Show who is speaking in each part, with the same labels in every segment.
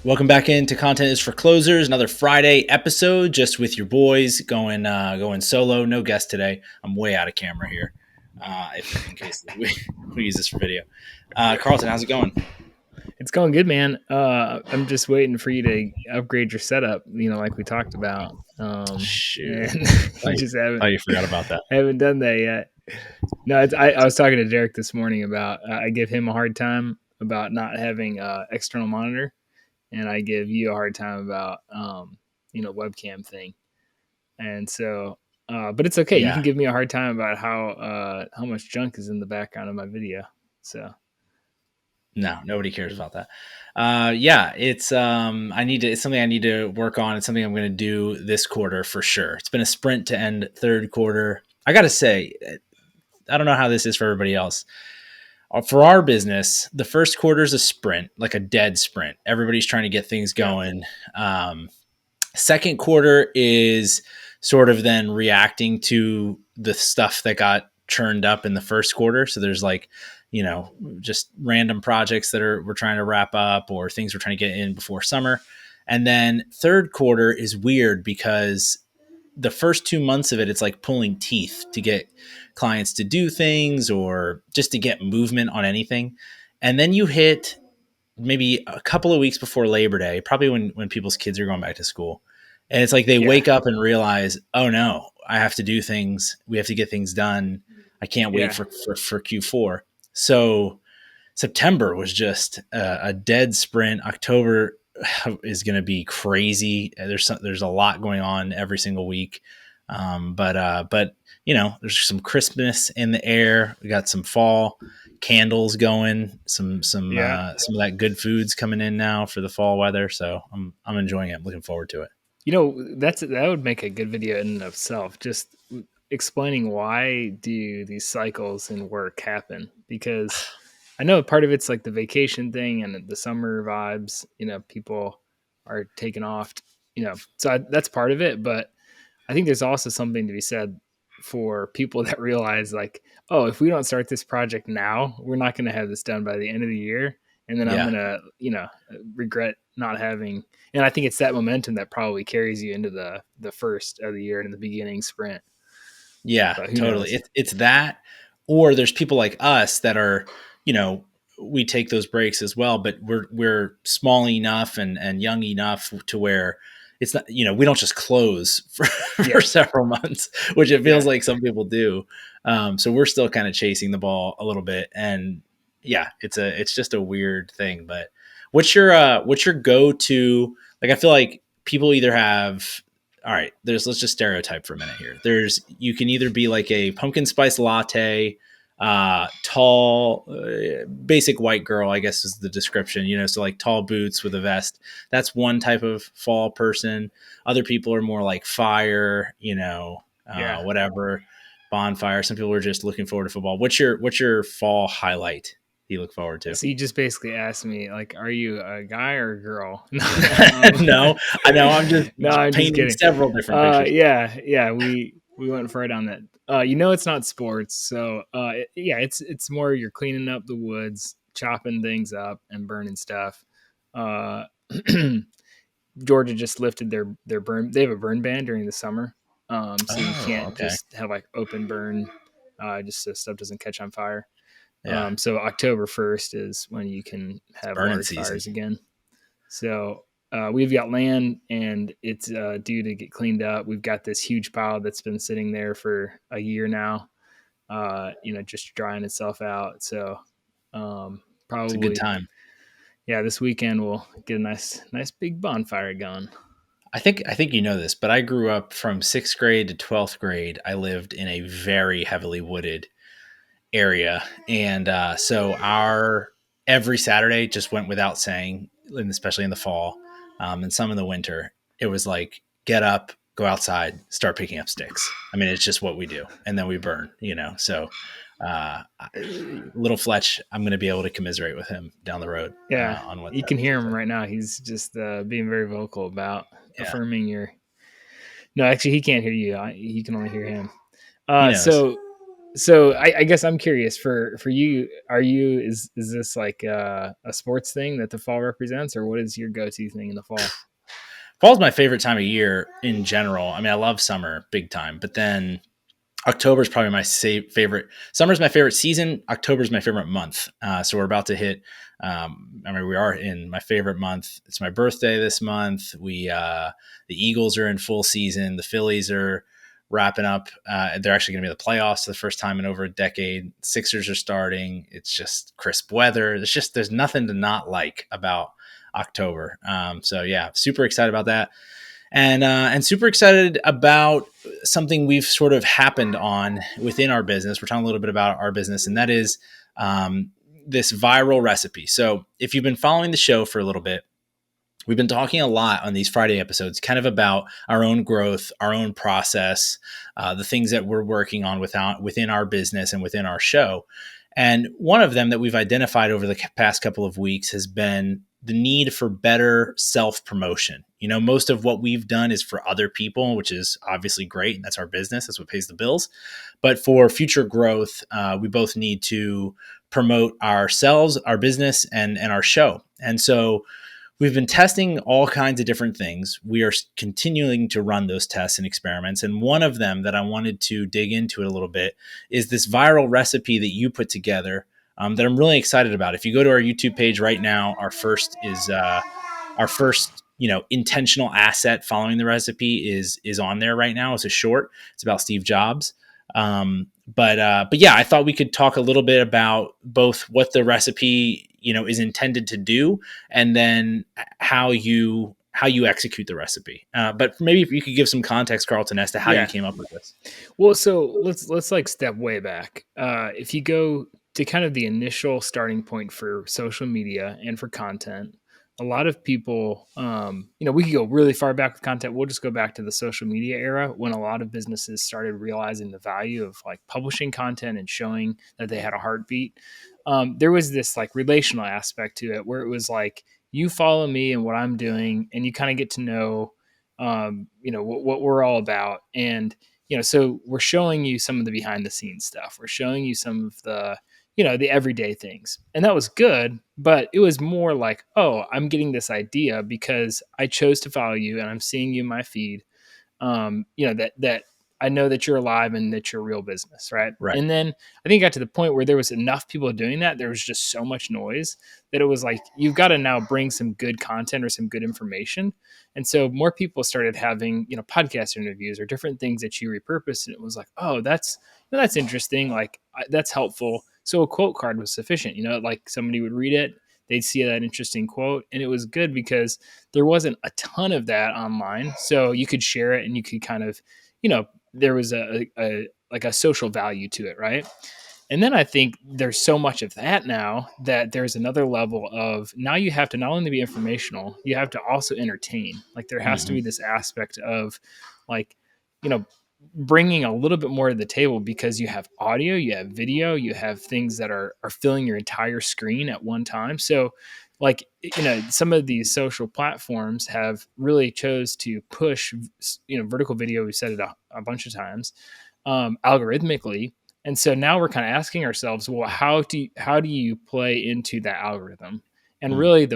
Speaker 1: Welcome back into Content is for Closers, another Friday episode, just with your boys going solo. No guest today. I'm way out of camera here, if in case we use this for video. Carlton, how's it going?
Speaker 2: It's going good, man. I'm just waiting for you to upgrade your setup, like we talked about.
Speaker 1: Shoot,
Speaker 2: And you
Speaker 1: I
Speaker 2: just haven't
Speaker 1: thought you forgot about that.
Speaker 2: haven't done that yet. No, I was talking to Derek this morning about I give him a hard time about not having external monitor, and I give you a hard time about webcam thing. And so, but it's okay. You
Speaker 1: Yeah,
Speaker 2: can give me a hard time about how much junk is in the background of my video. So
Speaker 1: no, nobody cares about that. Yeah, it's something I need to work on. It's something I'm going to do this quarter for sure. It's been a sprint to end third quarter. I got to say, I don't know how this is for everybody else. For our business, the first quarter is a sprint, like a dead sprint. Everybody's trying to get things
Speaker 2: yeah,
Speaker 1: going. Second quarter is sort of then reacting to the stuff that got churned up in the first quarter. So there's just random projects that we're trying to wrap up or things we're trying to get in before summer. And then third quarter is weird because the first 2 months of it, it's like pulling teeth to get clients to do things or just to get movement on anything. And then you hit maybe a couple of weeks before Labor Day, probably when people's kids are going back to school. And it's like they
Speaker 2: yeah,
Speaker 1: wake up and realize, oh no, I have to do things. We have to get things done. I can't wait
Speaker 2: yeah.
Speaker 1: for Q4. So September was just a dead sprint. October is going to be crazy. There's a lot going on every single week. But there's some Christmas in the air. We got some fall candles going.
Speaker 2: Yeah.
Speaker 1: Some of that good foods coming in now for the fall weather. So I'm enjoying it. I'm looking forward to it.
Speaker 2: That would make a good video in and of itself. Just explaining why do these cycles in work happen? Because I know part of it's like the vacation thing and the summer vibes. People are taking off. That's part of it. But I think there's also something to be said for people that realize like, oh, if we don't start this project now, we're not going to have this done by the end of the year, and then I'm
Speaker 1: Yeah.
Speaker 2: going to regret not having. And I think it's that momentum that probably carries you into the first of the year and in the beginning sprint.
Speaker 1: Yeah,
Speaker 2: But who
Speaker 1: totally.
Speaker 2: knows?
Speaker 1: It's that, or there's people like us that are, you know, we take those breaks as well, but we're small enough and young enough to where it's not, we don't just close for
Speaker 2: Yeah,
Speaker 1: several months, which it feels
Speaker 2: yeah.
Speaker 1: like some people do. So we're still kind of chasing the ball a little bit, and yeah, it's just a weird thing. But what's your go to? Like, I feel like people either have, all right, let's just stereotype for a minute here. You can either be like a pumpkin spice latte, tall, basic white girl, I guess is the description, so like tall boots with a vest. That's one type of fall person. Other people are more like fire,
Speaker 2: Yeah.
Speaker 1: whatever, bonfire. Some people are just looking forward to football. What's your fall highlight you look forward to?
Speaker 2: So you just basically asked me, like, are you a guy or a girl?
Speaker 1: No, I know. I'm just
Speaker 2: No, I'm just
Speaker 1: painting
Speaker 2: kidding.
Speaker 1: several different pictures.
Speaker 2: Yeah, we went for it on that. It's not sports, so yeah, it's more you're cleaning up the woods, chopping things up, and burning stuff. Uh, Georgia just lifted their burn. They have a burn ban during the summer, so you
Speaker 1: Oh,
Speaker 2: can't
Speaker 1: okay.
Speaker 2: just have like open burn, just so stuff doesn't catch on fire.
Speaker 1: Yeah.
Speaker 2: So October 1st is when you can
Speaker 1: It's
Speaker 2: have
Speaker 1: burning
Speaker 2: large
Speaker 1: season.
Speaker 2: fires again. So we've got land and it's due to get cleaned up. We've got this huge pile that's been sitting there for a year now, just drying itself out. So
Speaker 1: It's a good
Speaker 2: probably,
Speaker 1: time.
Speaker 2: yeah, this weekend we'll get a nice big bonfire going.
Speaker 1: I think you know this, but I grew up from 6th grade to 12th grade. I lived in a very heavily wooded area, and so our every Saturday just went without saying, and especially in the fall, and some in the winter. It was like get up, go outside, start picking up sticks. I mean, it's just what we do, and then we burn. So little Fletch, I'm going to be able to commiserate with him down the road
Speaker 2: Yeah,
Speaker 1: on what
Speaker 2: you
Speaker 1: that
Speaker 2: can hear
Speaker 1: feels
Speaker 2: him
Speaker 1: like.
Speaker 2: right now. He's just being very vocal about
Speaker 1: Yeah,
Speaker 2: affirming your. No, actually, he can't hear you. He can only hear him.
Speaker 1: he knows.
Speaker 2: So So I guess I'm curious for you. Is this like a sports thing that the fall represents, or what is your go to thing in the fall?
Speaker 1: Fall's my favorite time of year in general. I mean, I love summer big time, but then October is probably my favorite. Summer is my favorite season. October is my favorite month. So we're about to hit. I mean, we are in my favorite month. It's my birthday this month. The Eagles are in full season. The Phillies are wrapping up. They're actually going to be in the playoffs for the first time in over a decade. Sixers are starting. It's just crisp weather. There's nothing to not like about October. So yeah, super excited about that, and super excited about something we've sort of happened on within our business. We're talking a little bit about our business, and that is this viral recipe. So if you've been following the show for a little bit, we've been talking a lot on these Friday episodes, kind of about our own growth, our own process, the things that we're working on within our business and within our show. And one of them that we've identified over the past couple of weeks has been the need for better self promotion. You know, most of what we've done is for other people, which is obviously great. And that's our business. That's what pays the bills. But for future growth, we both need to promote ourselves, our business, and our show. And so we've been testing all kinds of different things. We are continuing to run those tests and experiments. And one of them that I wanted to dig into it a little bit is this viral recipe that you put together, that I'm really excited about. If you go to our YouTube page right now, our first intentional asset following the recipe is on there right now. It's a short. It's about Steve Jobs. But yeah, I thought we could talk a little bit about both what the recipe is intended to do, and then how you execute the recipe. But maybe if you could give some context, Carlton, as to how you came up with this.
Speaker 2: Well, so let's like step way back. If you go to kind of the initial starting point for social media and for content, a lot of people, we could go really far back with content. We'll just go back to the social media era when a lot of businesses started realizing the value of like publishing content and showing that they had a heartbeat. There was this like relational aspect to it where it was like, you follow me and what I'm doing, and you kind of get to know, what we're all about. And, so we're showing you some of the behind the scenes stuff. We're showing you some of the everyday things. And that was good, but it was more like, oh, I'm getting this idea because I chose to follow you and I'm seeing you in my feed. That I know that you're alive and that you're a real business, right?
Speaker 1: Right.
Speaker 2: And then I think it got to the point where there was enough people doing that. There was just so much noise that it was like, you've got to now bring some good content or some good information. And so more people started having, podcast interviews or different things that you repurposed. And it was like, oh, that's interesting. Like that's helpful. So a quote card was sufficient, like somebody would read it, they'd see that interesting quote. And it was good because there wasn't a ton of that online. So you could share it and you could kind of, there was a like a social value to it, right? And then I think there's so much of that now that there's another level of, now you have to not only be informational, you have to also entertain. Like there has to be this aspect of like, bringing a little bit more to the table because you have audio, you have video, you have things that are filling your entire screen at one time. So like, some of these social platforms have really chose to push, vertical video. We've said it a bunch of times, algorithmically. And so now we're kind of asking ourselves, well, how do you play into that algorithm? And really,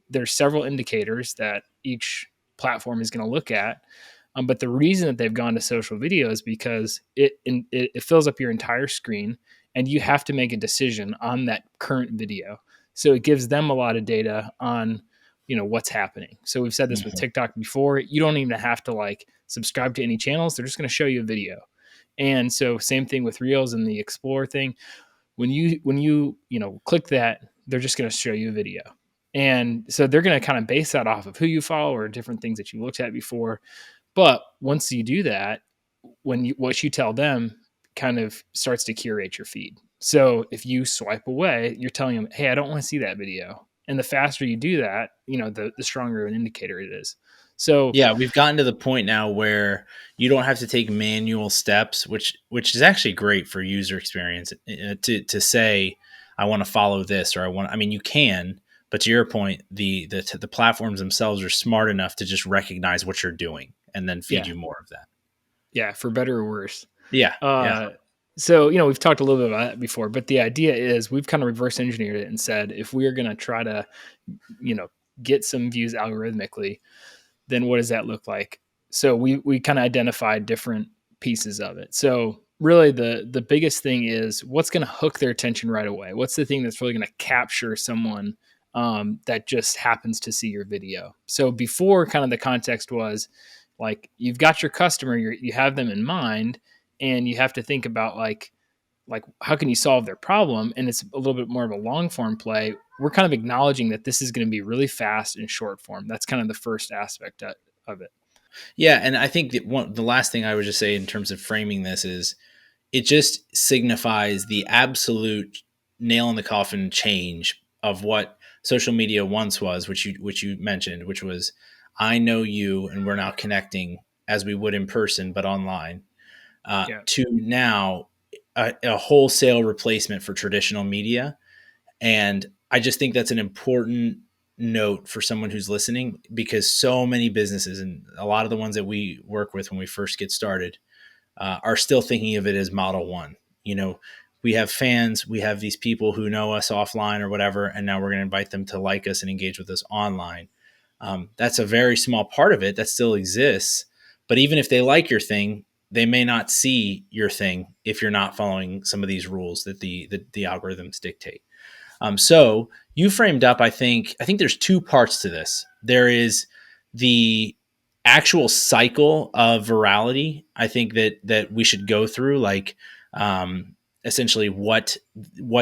Speaker 2: there's several indicators that each platform is going to look at. But the reason that they've gone to social video is because it fills up your entire screen, and you have to make a decision on that current video. So it gives them a lot of data on what's happening. So we've said this with TikTok before. You don't even have to like subscribe to any channels. They're just going to show you a video. And so same thing with Reels and the Explore thing. When you click that, they're just going to show you a video. And so they're going to kind of base that off of who you follow or different things that you looked at before. But once you do that, what you tell them kind of starts to curate your feed. So if you swipe away, you're telling them, hey, I don't want to see that video. And the faster you do that, the stronger an indicator it is. So
Speaker 1: yeah, we've gotten to the point now where you don't have to take manual steps, which is actually great for user experience, to say, I want to follow this, or I mean, you can, but to your point, the platforms themselves are smart enough to just recognize what you're doing and then feed you more of that.
Speaker 2: Yeah, for better or worse.
Speaker 1: Yeah.
Speaker 2: So, we've talked a little bit about that before, but the idea is we've kind of reverse engineered it and said if we are going to try to, you know, get some views algorithmically, then what does that look like? So we kind of identified different pieces of it. So really the biggest thing is what's going to hook their attention right away. What's the thing that's really going to capture someone that just happens to see your video? So before, kind of the context was like you've got your customer, you have them in mind, and you have to think about like how can you solve their problem, and it's a little bit more of a long form play. We're kind of acknowledging that this is going to be really fast and short form. That's kind of the first aspect of it.
Speaker 1: Yeah, and I think that the last thing I would just say in terms of framing this is it just signifies the absolute nail in the coffin change of what social media once was, which you mentioned, which was I know you and we're now connecting as we would in person but online,
Speaker 2: Yeah.
Speaker 1: to now a wholesale replacement for traditional media. And I just think that's an important note for someone who's listening, because so many businesses, and a lot of the ones that we work with when we first get started, are still thinking of it as model one. You know, we have fans, we have these people who know us offline or whatever, and now we're going to invite them to like us and engage with us online. That's a very small part of it that still exists. But even if they like your thing, they may not see your thing if you're not following some of these rules that the algorithms dictate. So you framed up, I think there's two parts to this. There is the actual cycle of virality. I think that we should go through, like, essentially what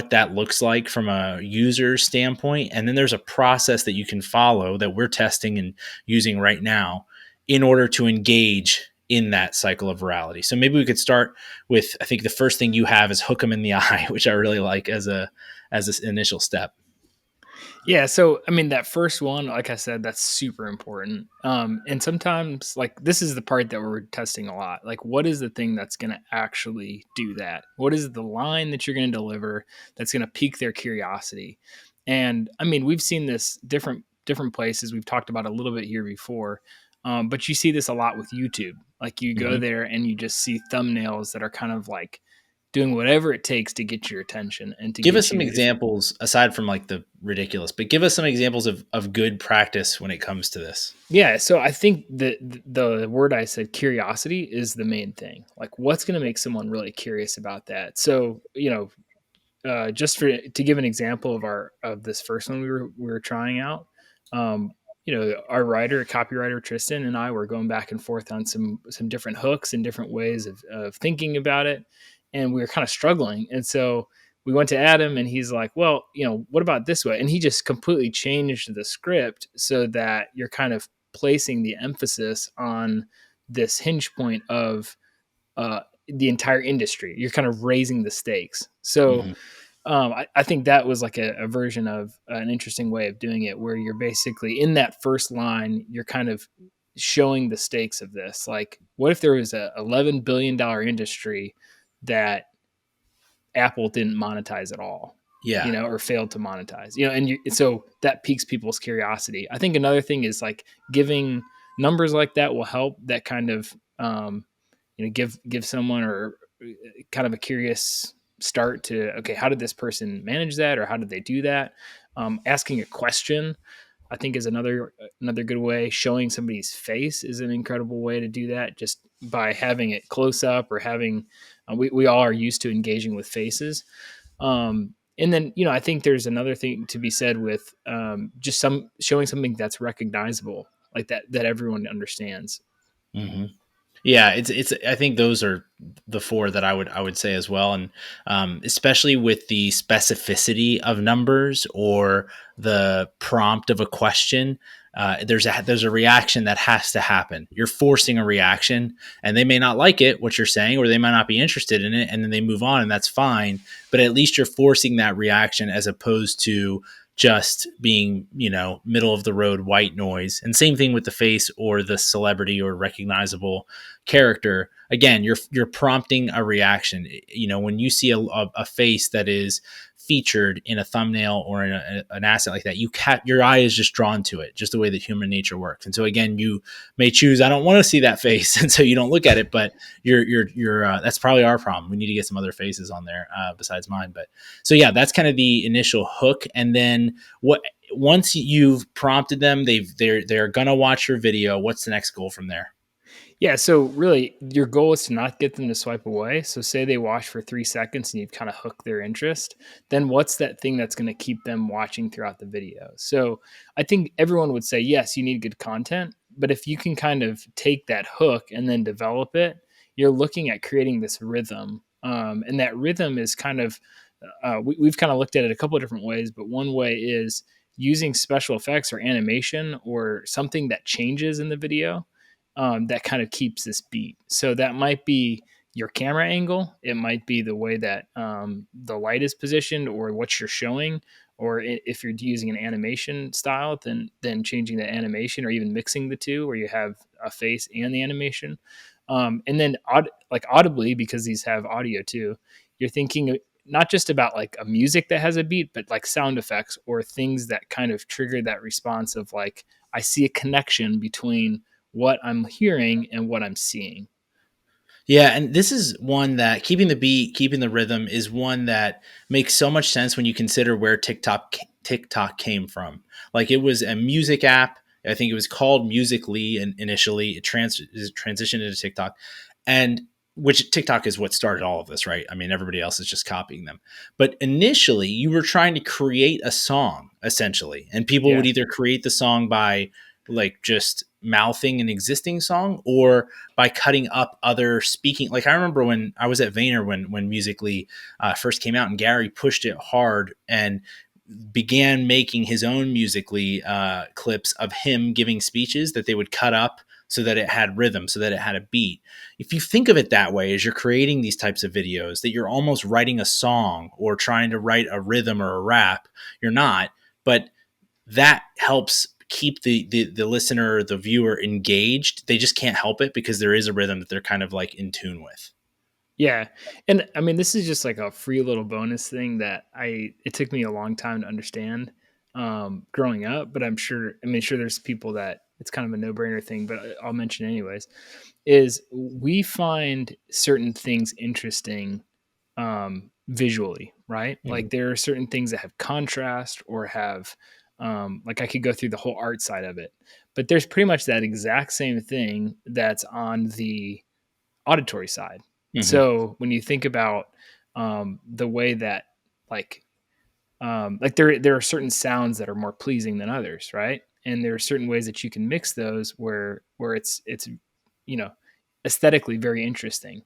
Speaker 1: that looks like from a user standpoint, and then there's a process that you can follow that we're testing and using right now in order to engage in that cycle of virality. So maybe we could start with, I think the first thing you have is hook them in the eye, which I really like as this initial step.
Speaker 2: Yeah, so I mean that first one, like I said, that's super important. And sometimes like this is the part that we're testing a lot. Like what is the thing that's going to actually do that? What is the line that you're going to deliver that's going to pique their curiosity? And I mean, we've seen this different places. We've talked about a little bit here before. But you see this a lot with YouTube. Like you go
Speaker 1: Mm-hmm.
Speaker 2: there and you just see thumbnails that are kind of like doing whatever it takes to get your attention and to
Speaker 1: Give us
Speaker 2: get
Speaker 1: some
Speaker 2: you if
Speaker 1: examples aside from like the ridiculous, but give us some examples of good practice when it comes to this.
Speaker 2: Yeah, so I think the word I said, curiosity, is the main thing. Like, what's going to make someone really curious about that? So, just for to give an example of this first one we were trying out, um, our copywriter Tristan and I were going back and forth on some different hooks and different ways of thinking about it, and we were kind of struggling. And so we went to Adam, and he's like, "Well, what about this way?" And he just completely changed the script so that you're kind of placing the emphasis on this hinge point of the entire industry. You're kind of raising the stakes. So
Speaker 1: Mm-hmm.
Speaker 2: I think that was like a version of an interesting way of doing it, where you're basically in that first line, you're kind of showing the stakes of this. Like, what if there was a $11 billion industry that Apple didn't monetize at all,
Speaker 1: Yeah.
Speaker 2: or failed to monetize, so that piques people's curiosity. I think another thing is like giving numbers like that will help that kind of, give someone or kind of a curious start to, okay, how did this person manage that? Or how did they do that? Asking a question, I think, is another good way. Showing somebody's face is an incredible way to do that, just by having it close up or having we all are used to engaging with faces. And then I think there's another thing to be said with just showing something that's recognizable, like that everyone understands.
Speaker 1: Mm-hmm. Yeah, it's. I think those are the four that I would say as well, and especially with the specificity of numbers or the prompt of a question. There's a reaction that has to happen. You're forcing a reaction, and they may not like it what you're saying, or they might not be interested in it, and then they move on, and that's fine. But at least you're forcing that reaction as opposed to just being, middle of the road white noise. And same thing with the face or the celebrity or recognizable, character, again, you're prompting a reaction. When you see a face that is featured in a thumbnail or in an asset like that, your eye is just drawn to it, just the way that human nature works. And so again, you may choose, I don't want to see that face, and so you don't look at it. But you're that's probably our problem. We need to get some other faces on there besides mine. But so yeah, that's kind of the initial hook. And then once you've prompted them, they're gonna watch your video. What's the next goal from there?
Speaker 2: Yeah, so really your goal is to not get them to swipe away. So say they watch for 3 seconds and you've kind of hooked their interest, then what's that thing that's going to keep them watching throughout the video? So I think everyone would say, yes, you need good content, but if you can kind of take that hook and then develop it, you're looking at creating this rhythm. And that rhythm is kind of, we've kind of looked at it a couple of different ways, but one way is using special effects or animation or something that changes in the video that kind of keeps this beat. So that might be your camera angle. It might be the way that the light is positioned or what you're showing. Or if you're using an animation style, then changing the animation or even mixing the two, where you have a face and the animation. And then audibly, because these have audio too, you're thinking not just about like a music that has a beat, but like sound effects or things that kind of trigger that response of like, I see a connection between what I'm hearing and what I'm seeing.
Speaker 1: Yeah, and this is one that keeping the beat, keeping the rhythm is one that makes so much sense when you consider where TikTok came from. Like, it was a music app. I think it was called Musically, and initially it transitioned into TikTok, and which TikTok is what started all of this, right? I mean, everybody else is just copying them. But initially, you were trying to create a song essentially, and people would either create the song by like just mouthing an existing song or by cutting up other speaking. Like, I remember when I was at Vayner when Musically first came out, and Gary pushed it hard and began making his own Musically clips of him giving speeches that they would cut up so that it had rhythm, so that it had a beat. If you think of it that way, as you're creating these types of videos, that you're almost writing a song or trying to write a rhythm or a rap, you're not, but that helps keep the listener, the viewer engaged. They just can't help it because there is a rhythm that they're kind of like in tune with.
Speaker 2: Yeah. And I mean, this is just like a free little bonus thing that it took me a long time to understand growing up, but sure there's people that it's kind of a no brainer thing, but I'll mention anyways, is we find certain things interesting visually, right? Mm-hmm. Like there are certain things that have contrast or have, like I could go through the whole art side of it, but there's pretty much that exact same thing that's on the auditory side. Mm-hmm. So when you think about the way that like there are certain sounds that are more pleasing than others, right? And there are certain ways that you can mix those where it's aesthetically very interesting.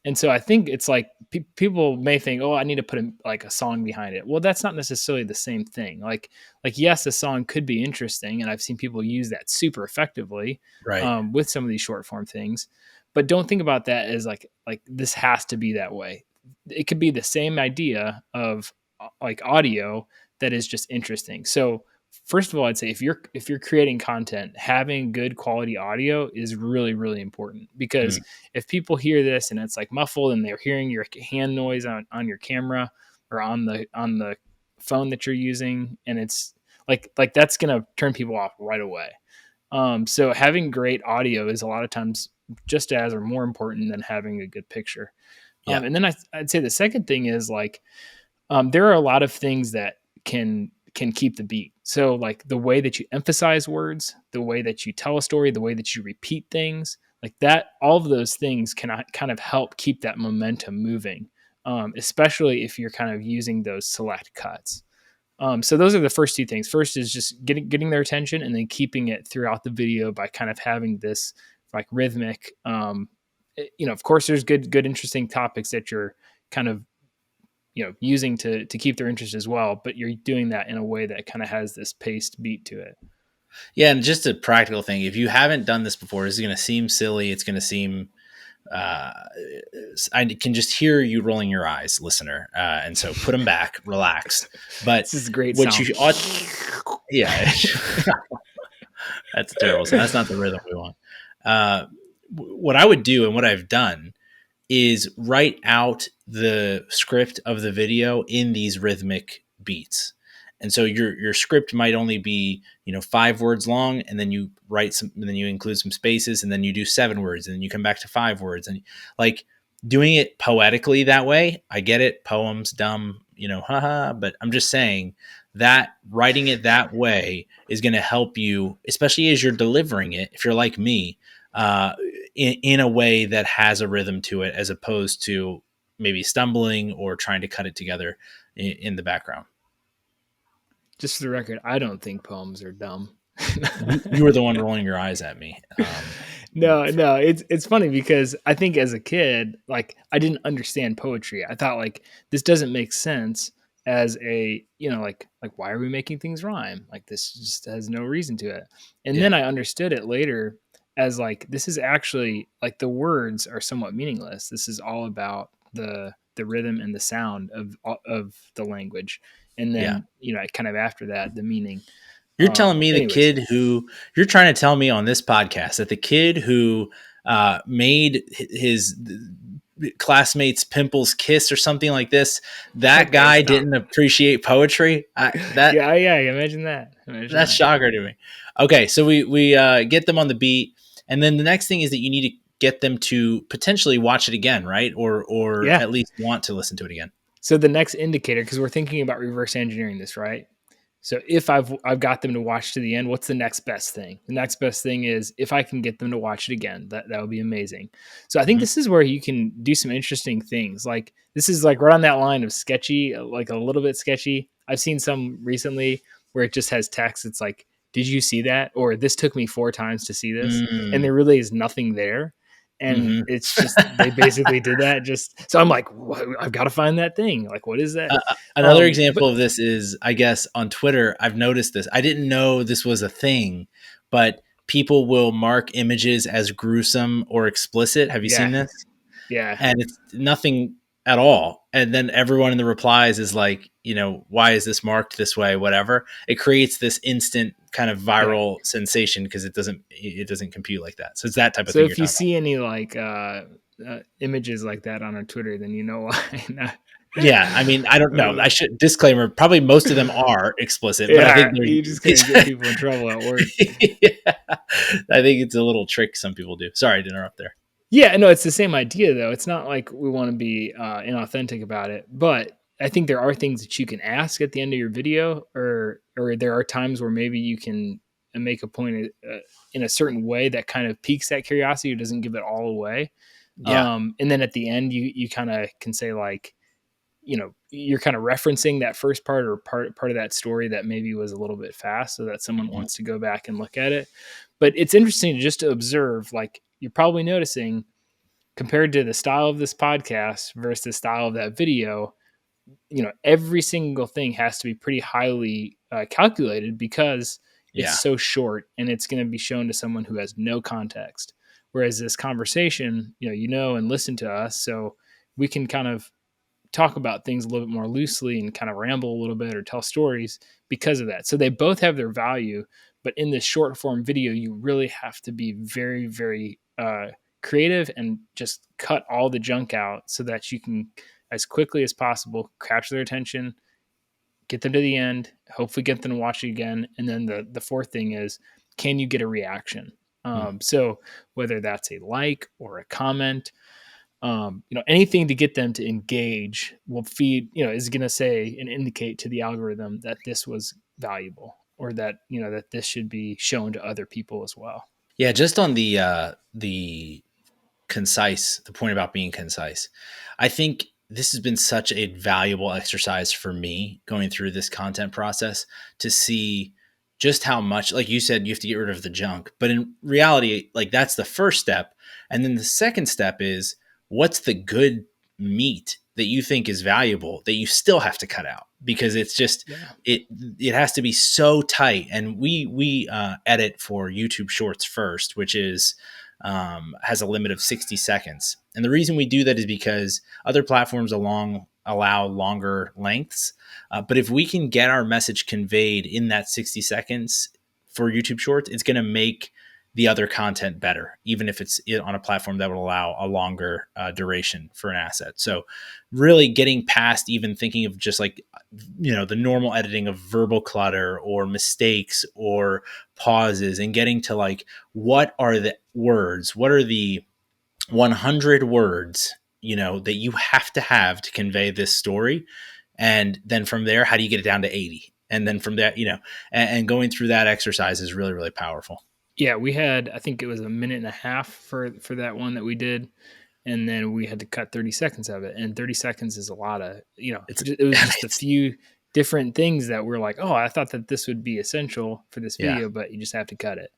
Speaker 2: And so I think it's like people may think, oh, I need to put a song behind it. Well, that's not necessarily the same thing. Like yes, a song could be interesting, and I've seen people use that super effectively, right, with some of these short form things. But don't think about that as like this has to be that way. It could be the same idea of like audio that is just interesting. So first of all, I'd say if you're creating content, having good quality audio is really, really important, because if people hear this and it's like muffled and they're hearing your hand noise on your camera or on the phone that you're using, and it's like that's going to turn people off right away. So having great audio is a lot of times just as or more important than having a good picture. Yeah. And then I'd say the second thing is like, there are a lot of things that can keep the beat. So like the way that you emphasize words, the way that you tell a story, the way that you repeat things like that, all of those things can kind of help keep that momentum moving, especially if you're kind of using those select cuts. So those are the first two things. First is just getting their attention, and then keeping it throughout the video by kind of having this like rhythmic, of course there's good, interesting topics that you're kind of, using to keep their interest as well, but you're doing that in a way that kind of has this paced beat to it.
Speaker 1: Yeah. And just a practical thing, if you haven't done this before, this is going to seem silly. It's going to seem, I can just hear you rolling your eyes, listener. And so put them back, relax. But
Speaker 2: this is great.
Speaker 1: What sound. Yeah, that's terrible. So that's not the rhythm we want. what I would do and what I've done is write out the script of the video in these rhythmic beats. And so your script might only be, 5 words long, and then you write some, and then you include some spaces, and then you do 7 words, and then you come back to 5 words, and like doing it poetically that way. I get it, poems, dumb, haha, but I'm just saying that writing it that way is going to help you, especially as you're delivering it. If you're like me, uh, in a way that has a rhythm to it, as opposed to maybe stumbling or trying to cut it together in the background.
Speaker 2: Just for the record, I don't think poems are dumb.
Speaker 1: You were the one rolling your eyes at me.
Speaker 2: No, it's funny because I think as a kid, like I didn't understand poetry. I thought like this doesn't make sense as a, like why are we making things rhyme? Like this just has no reason to it. And
Speaker 1: Yeah.
Speaker 2: then I understood it later as like this is actually like the words are somewhat meaningless. This is all about the rhythm and the sound of the language. And
Speaker 1: Yeah.
Speaker 2: then, kind of after that, the meaning.
Speaker 1: You're telling me
Speaker 2: Anyways.
Speaker 1: you're trying to tell me on this podcast that the kid who made his classmates' pimples kiss or something like this, that
Speaker 2: Okay,
Speaker 1: guy
Speaker 2: stop.
Speaker 1: didn't appreciate poetry?
Speaker 2: Yeah, imagine that.
Speaker 1: That's shocker to me. Okay, so we get them on the beat, and then the next thing is that you need to get them to potentially watch it again, right? Or
Speaker 2: Yeah.
Speaker 1: at least want to listen to it again.
Speaker 2: So the next indicator, because we're thinking about reverse engineering this, right? So if I've got them to watch to the end, what's the next best thing? The next best thing is if I can get them to watch it again, that would be amazing. So I think this is where you can do some interesting things. Like this is like right on that line of sketchy, like a little bit sketchy. I've seen some recently where it just has text. It's like, did you see that? Or this took me 4 times to see this. And there really is nothing there. And it's just they basically did that just so I'm like, I've got to find that thing. Like, what is that?
Speaker 1: Another example of this is, I guess, on Twitter. I've noticed this. I didn't know this was a thing, but people will mark images as gruesome or explicit. Have you seen this?
Speaker 2: Yeah.
Speaker 1: And it's nothing at all. And then everyone in the replies is like, why is this marked this way? Whatever. It creates this instant kind of viral sensation because it doesn't compute like that. So it's that type of thing.
Speaker 2: So if you see any like images like that on our Twitter, then you know why.
Speaker 1: Yeah, I mean, I don't know. I should disclaimer. Probably most of them are explicit, but I think
Speaker 2: you just can't get people in trouble at work.
Speaker 1: Yeah, I think it's a little trick some people do. Sorry to interrupt there.
Speaker 2: Yeah, no, it's the same idea though. It's not like we want to be inauthentic about it, but I think there are things that you can ask at the end of your video, or there are times where maybe you can make a point in a certain way that kind of piques that curiosity or doesn't give it all away.
Speaker 1: Yeah.
Speaker 2: And then at the end, you kind of can say like, you're kind of referencing that first part or part of that story that maybe was a little bit fast so that someone wants to go back and look at it. But it's interesting just to observe, like you're probably noticing compared to the style of this podcast versus the style of that video, every single thing has to be pretty highly calculated because it's so short and it's going to be shown to someone who has no context. Whereas this conversation, and listen to us. So we can kind of talk about things a little bit more loosely and kind of ramble a little bit or tell stories because of that. So they both have their value, but in this short form video, you really have to be very, very creative and just cut all the junk out so that you can, as quickly as possible, capture their attention, get them to the end, hopefully get them to watch it again. And then the fourth thing is, can you get a reaction? So whether that's a like or a comment, anything to get them to engage will feed, is going to say and indicate to the algorithm that this was valuable or that, that this should be shown to other people as well.
Speaker 1: Yeah. Just on the point about being concise, I think this has been such a valuable exercise for me going through this content process to see just how much, like you said, you have to get rid of the junk, but in reality, like that's the first step. And then the second step is, what's the good meat that you think is valuable that you still have to cut out because it's just it has to be so tight. And we edit for YouTube Shorts first, which is has a limit of 60 seconds. And the reason we do that is because other platforms allow longer lengths. But if we can get our message conveyed in that 60 seconds for YouTube Shorts, it's going to make the other content better, even if it's on a platform that would allow a longer duration for an asset. So really getting past even thinking of just like, the normal editing of verbal clutter or mistakes or pauses, and getting to like, what are the words? What are the 100 words, that you have to convey this story? And then from there, how do you get it down to 80? And then from that, and going through that exercise is really, really powerful.
Speaker 2: Yeah, we had, I think it was a minute and a half for that one that we did, and then we had to cut 30 seconds of it. And 30 seconds is a lot of,
Speaker 1: It's
Speaker 2: it was just a few different things that were like, oh, I thought that this would be essential for this
Speaker 1: yeah.
Speaker 2: video, but you just have to cut it.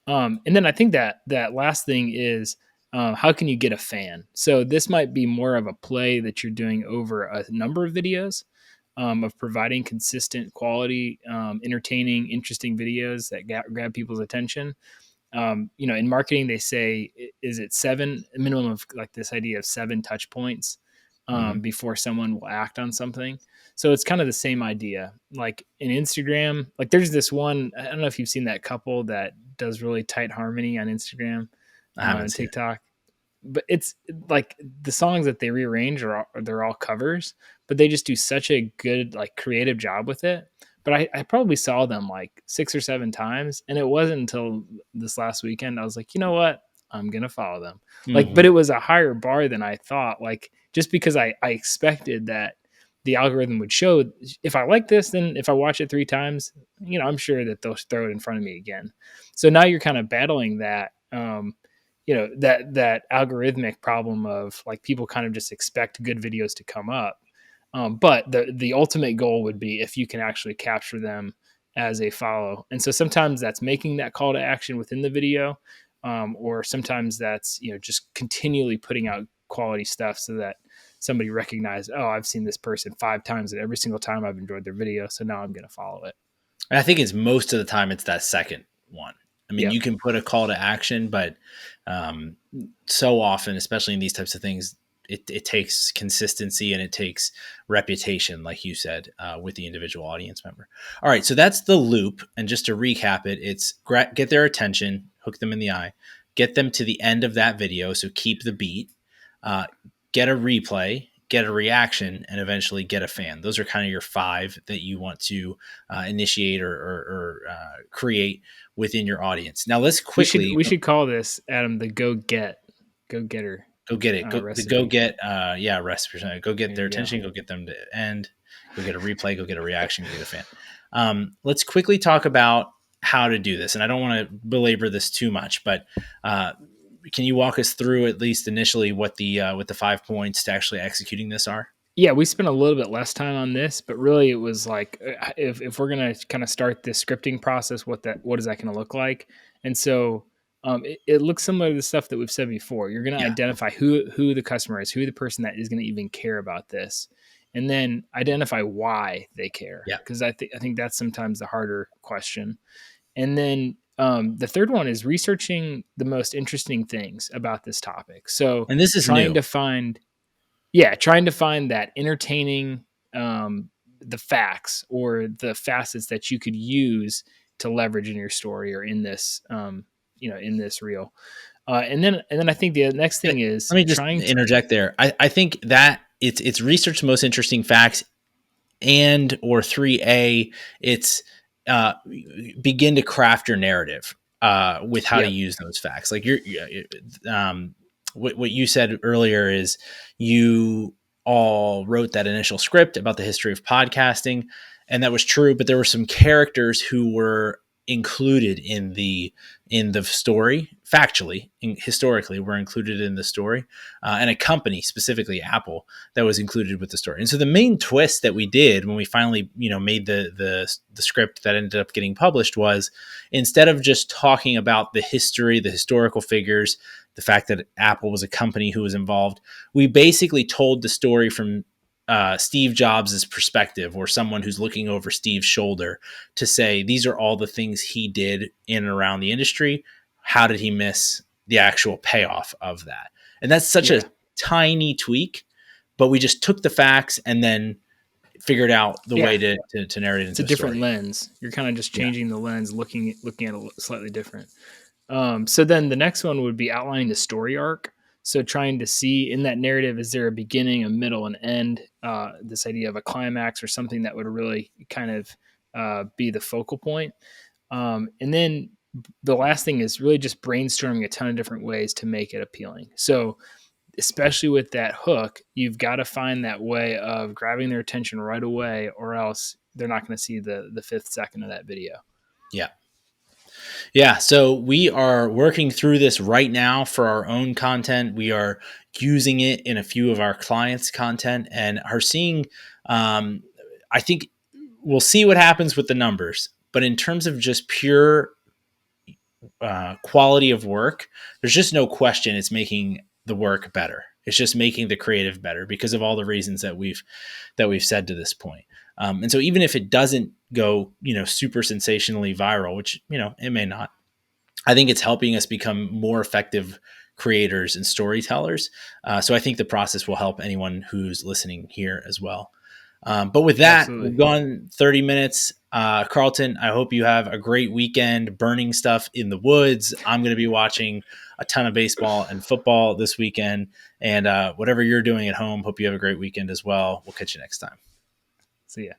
Speaker 2: And then I think that last thing is, how can you get a fan? So this might be more of a play that you're doing over a number of videos, of providing consistent quality, entertaining, interesting videos that grab people's attention. In marketing, they say, is it a minimum of like this idea of 7 touch points
Speaker 1: Mm-hmm.
Speaker 2: before someone will act on something. So it's kind of the same idea. Like in Instagram, like there's this one, I don't know if you've seen that couple that does really tight harmony on Instagram,
Speaker 1: I haven't
Speaker 2: and
Speaker 1: seen it.
Speaker 2: TikTok. But it's like the songs that they rearrange they're all covers, but they just do such a good like creative job with it. But I probably saw them like 6 or 7 times, and it wasn't until this last weekend I was like, you know what, I'm gonna follow them. Like,
Speaker 1: Mm-hmm.
Speaker 2: but it was a higher bar than I thought. Like, just because I expected that the algorithm would show, if I like this, then if I watch it 3 times, I'm sure that they'll throw it in front of me again. So now you're kind of battling that. That algorithmic problem of like people kind of just expect good videos to come up. But the ultimate goal would be if you can actually capture them as a follow. And so sometimes that's making that call to action within the video, or sometimes that's just continually putting out quality stuff so that somebody recognizes, oh, I've seen this person 5 times, and every single time I've enjoyed their video, so now I'm going to follow it.
Speaker 1: And I think it's most of the time it's that second one. I mean,
Speaker 2: Yep.
Speaker 1: you can put a call to action, but so often, especially in these types of things, it takes consistency and it takes reputation, like you said, with the individual audience member. All right, so that's the loop. And just to recap it, it's get their attention, hook them in the eye, get them to the end of that video, so keep the beat, get a replay, get a reaction, and eventually get a fan. Those are kind of your 5 that you want to initiate or create within your audience. Now let's quickly
Speaker 2: We should call this, Adam, the go getter.
Speaker 1: go get it. Go get recipe. Go get their attention. Go get them to end. Go get a replay. Go get a reaction. Go get a fan. Let's quickly talk about how to do this. And I don't want to belabor this too much, but can you walk us through at least initially what the 5 points to actually executing this are?
Speaker 2: Yeah, we spent a little bit less time on this, but really it was like, if we're going to kind of start this scripting process, what is that going to look like? And so it looks similar to the stuff that we've said before. You're going to identify who the customer is, who the person that is going to even care about this, and then identify why they care.
Speaker 1: Yeah,
Speaker 2: because I think that's sometimes the harder question. And then the third one is researching the most interesting things about this topic. So,
Speaker 1: and this is
Speaker 2: trying
Speaker 1: new.
Speaker 2: to find that entertaining, the facts or the facets that you could use to leverage in your story or in this, in this reel. And then I think the next thing is,
Speaker 1: let me just interject there. I think that it's research the most interesting facts, and or 3A, it's begin to craft your narrative with how to use those facts. Like what you said earlier is you all wrote that initial script about the history of podcasting, and that was true, but there were some characters who were included in the story factually and historically were included in the story, and a company, specifically Apple, that was included with the story. And so the main twist that we did when we finally made the script that ended up getting published was, instead of just talking about the history, the historical figures, the fact that Apple was a company who was involved, we basically told the story from Steve Jobs' perspective, or someone who's looking over Steve's shoulder, to say, these are all the things he did in and around the industry. How did he miss the actual payoff of that? And that's such a tiny tweak, but we just took the facts and then figured out the way to narrate it into
Speaker 2: it's a different lens. You're kind of just changing the lens, looking at it slightly different. So then the next one would be outlining the story arc. So trying to see in that narrative, is there a beginning, a middle, and end? This idea of a climax or something that would really kind of be the focal point. And then the last thing is really just brainstorming a ton of different ways to make it appealing. So especially with that hook, you've got to find that way of grabbing their attention right away, or else they're not going to see the fifth second of that video.
Speaker 1: Yeah. Yeah. So we are working through this right now for our own content. We are using it in a few of our clients' content and are seeing, I think we'll see what happens with the numbers. But in terms of just pure quality of work, there's just no question it's making the work better. It's just making the creative better because of all the reasons that we've said to this point. And so even if it doesn't go, super sensationally viral, which, it may not, I think it's helping us become more effective creators and storytellers. So I think the process will help anyone who's listening here as well. But with that,
Speaker 2: Absolutely.
Speaker 1: we've gone 30 minutes. Carlton, I hope you have a great weekend burning stuff in the woods. I'm going to be watching a ton of baseball and football this weekend. And whatever you're doing at home, hope you have a great weekend as well. We'll catch you next time.
Speaker 2: See ya.